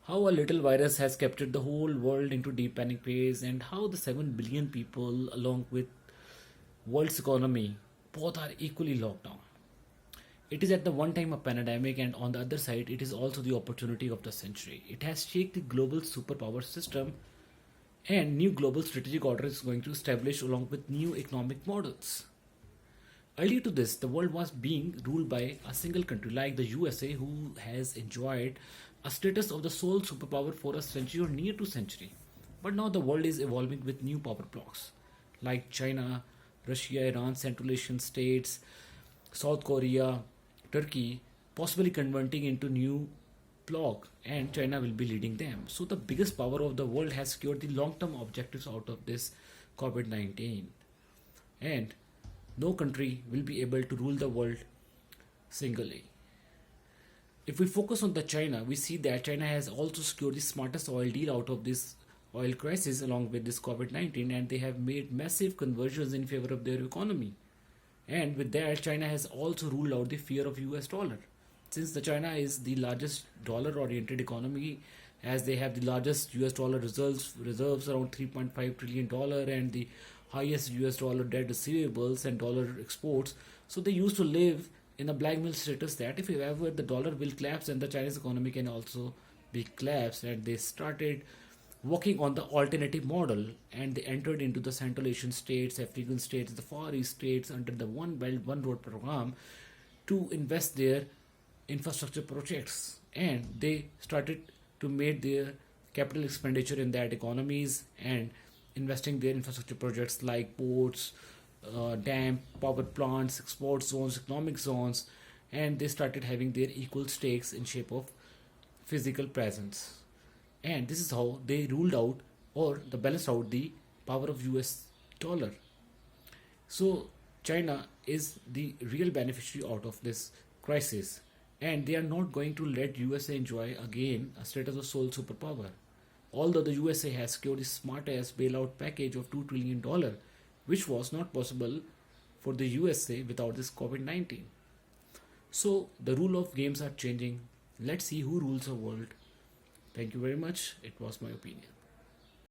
how a little virus has captured the whole world into deep panic phase, and how the 7 billion people, along with world's economy, both are equally locked down. It is at the one time a pandemic, and on the other side, it is also the opportunity of the century. It has shaped the global superpower system, and new global strategic order is going to establish along with new economic models. Earlier to this, the world was being ruled by a single country like the USA, who has enjoyed a status of the sole superpower for a century or near to century. But now the world is evolving with new power blocks like China, Russia, Iran, Central Asian states, South Korea, Turkey, possibly converting into new bloc, and China will be leading them. So the biggest power of the world has secured the long-term objectives out of this COVID-19, and no country will be able to rule the world singly. If we focus on the China, we see that China has also secured the smartest oil deal out of this oil crisis along with this COVID-19, and they have made massive conversions in favor of their economy. And with that, China has also ruled out the fear of US dollar. Since the China is the largest dollar oriented economy, as they have the largest US dollar reserves around $3.5 trillion dollar, and the highest US dollar debt receivables and dollar exports. So they used to live in a blackmail status that if ever the dollar will collapse, then the Chinese economy can also be collapsed, and they started working on the alternative model, and they entered into the Central Asian states, African states, the Far East states under the One Belt One Road program to invest their infrastructure projects, and they started to make their capital expenditure in that economies and investing their infrastructure projects like ports, dam, power plants, export zones, economic zones, and they started having their equal stakes in shape of physical presence. And this is how they ruled out or the balanced out the power of US dollar. So China is the real beneficiary out of this crisis, and they are not going to let USA enjoy again a status of sole superpower. Although the USA has secured the smartest bailout package of $2 trillion, which was not possible for the USA without this COVID-19. So the rule of games are changing. Let's see who rules the world. Thank you very much. It was my opinion.